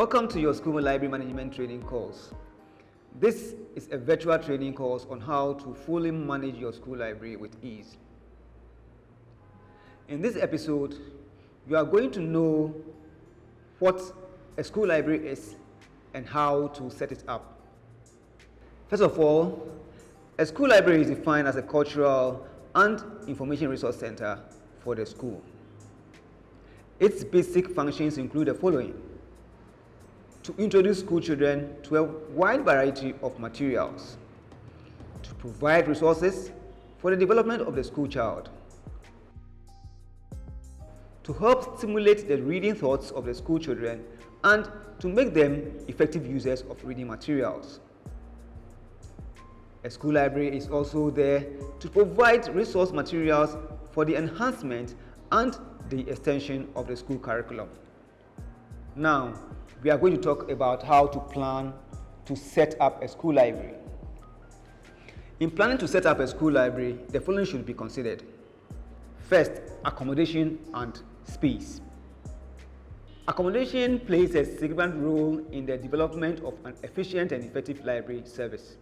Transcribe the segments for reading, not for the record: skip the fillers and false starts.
Welcome to your School Library Management Training course. This is a virtual training course on how to fully manage your school library with ease. In this episode, you are going to know what a school library is and how to set it up. First of all, a school library is defined as a cultural and information resource center for the school. Its basic functions include the following: to introduce school children to a wide variety of materials, to provide resources for the development of the school child, to help stimulate the reading thoughts of the school children and to make them effective users of reading materials. A school library is also there to provide resource materials for the enhancement and the extension of the school curriculum. Now, we are going to talk about how to plan to set up a school library. In planning to set up a school library, the following should be considered. First, accommodation and space. Accommodation plays a significant role in the development of an efficient and effective library service.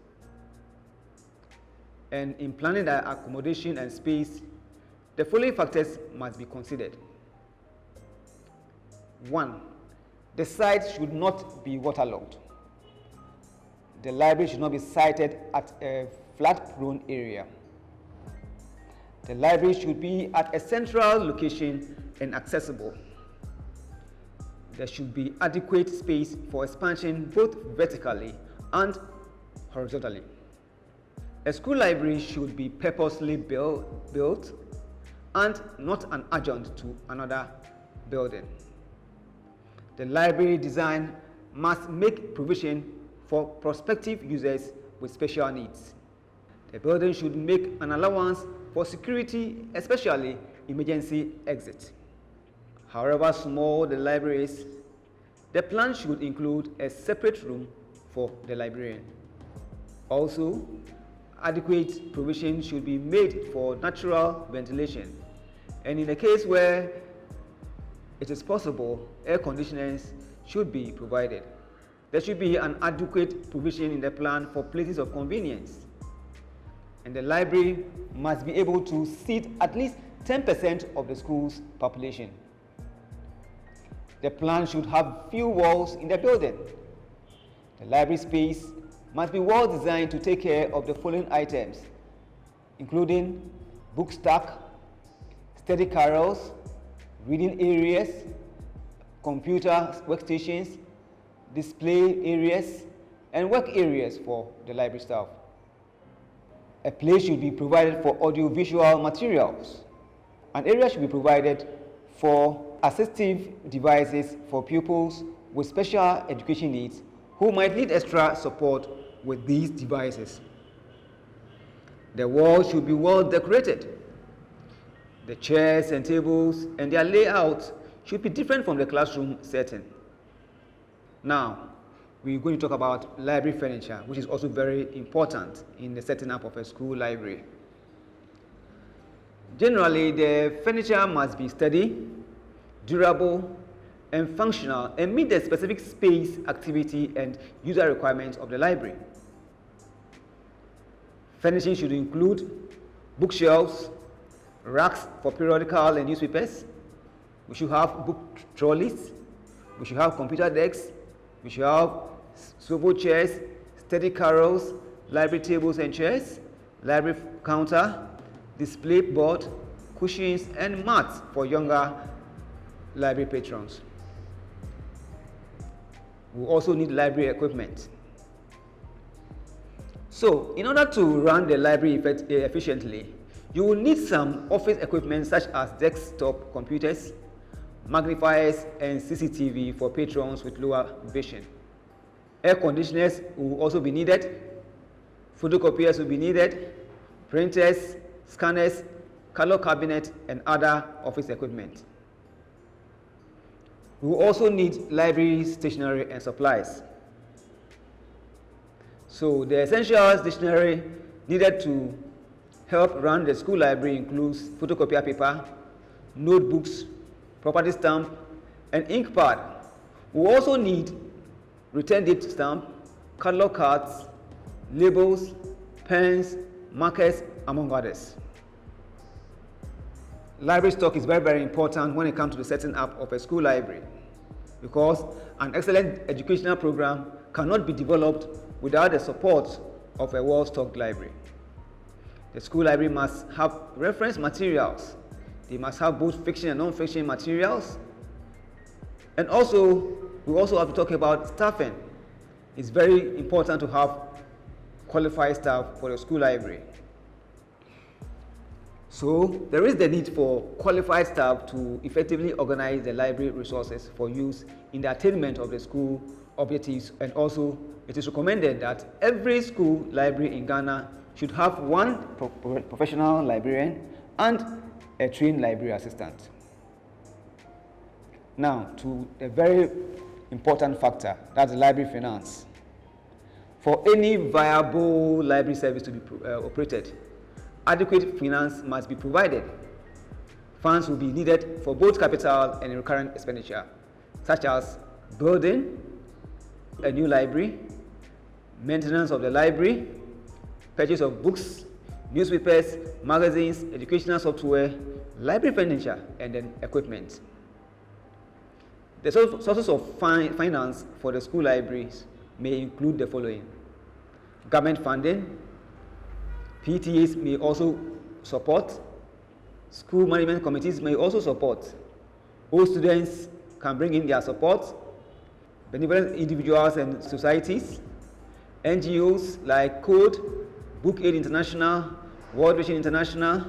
And in planning the accommodation and space, the following factors must be considered. 1. The site should not be waterlogged. The library should not be sited at a flood-prone area. The library should be at a central location and accessible. There should be adequate space for expansion both vertically and horizontally. A school library should be purposely built and not an adjunct to another building. The library design must make provision for prospective users with special needs. The building should make an allowance for security, especially emergency exit. However small the library is, the plan should include a separate room for the librarian. Also, adequate provision should be made for natural ventilation, and in a case where it is possible, air conditioners should be provided. There should be an adequate provision in the plan for places of convenience. And the library must be able to seat at least 10% of the school's population. The plan should have few walls in the building. The library space must be well designed to take care of the following items, including book stack, study carrels, reading areas, computer workstations, display areas, and work areas for the library staff. A place should be provided for audiovisual materials. An area should be provided for assistive devices for pupils with special education needs who might need extra support with these devices. The walls should be well decorated. The chairs and tables and their layout should be different from the classroom setting. Now, we're going to talk about library furniture, which is also very important in the setting up of a school library. Generally, the furniture must be sturdy, durable, and functional, and meet the specific space, activity, and user requirements of the library. Furnishing should include bookshelves, racks for periodical and newspapers. We should have book trolleys. We should have computer desks. We should have swivel chairs, study carrels, library tables and chairs, library counter, display board, cushions, and mats for younger library patrons. We also need library equipment. So, in order to run the library efficiently, you will need some office equipment such as desktop computers, magnifiers, and CCTV for patrons with lower vision. Air conditioners will also be needed, photocopiers will be needed, printers, scanners, color cabinet, and other office equipment. We will also need library stationery and supplies. So the essential stationery needed to help run the school library includes photocopier paper, notebooks, property stamp, and ink pad. We also need return date stamp, catalog cards, labels, pens, markers, among others. Library stock is very, very important when it comes to the setting up of a school library, because an excellent educational program cannot be developed without the support of a well-stocked library. The school library must have reference materials. They must have both fiction and non-fiction materials. And also, we also have to talk about staffing. It's very important to have qualified staff for the school library. So there is the need for qualified staff to effectively organize the library resources for use in the attainment of the school objectives, and also it is recommended that every school library in Ghana should have one professional librarian and a trained library assistant. Now to a very important factor, that's library finance. For any viable library service to be operated, adequate finance must be provided. Funds will be needed for both capital and recurrent expenditure, such as building a new library, maintenance of the library, purchase of books, newspapers, magazines, educational software, library furniture, and then equipment. The sources of finance for the school libraries may include the following: government funding, PTAs may also support, school management committees may also support, all students can bring in their support, benevolent individuals and societies, NGOs like Code, Book Aid International, World Vision International,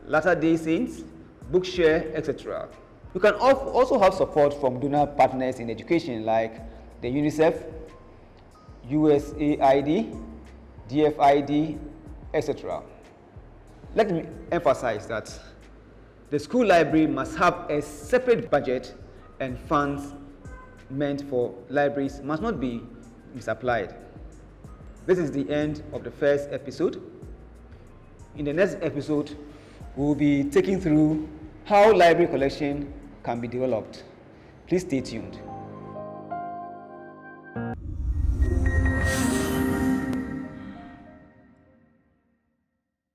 Latter-day Saints, Bookshare, etc. You can also have support from donor partners in education like the UNICEF, USAID, DFID, etc. Let me emphasize that the school library must have a separate budget, and funds meant for libraries must not be misapplied. This is the end of the first episode. In the next episode, we will be taking through how library collection can be developed. Please stay tuned.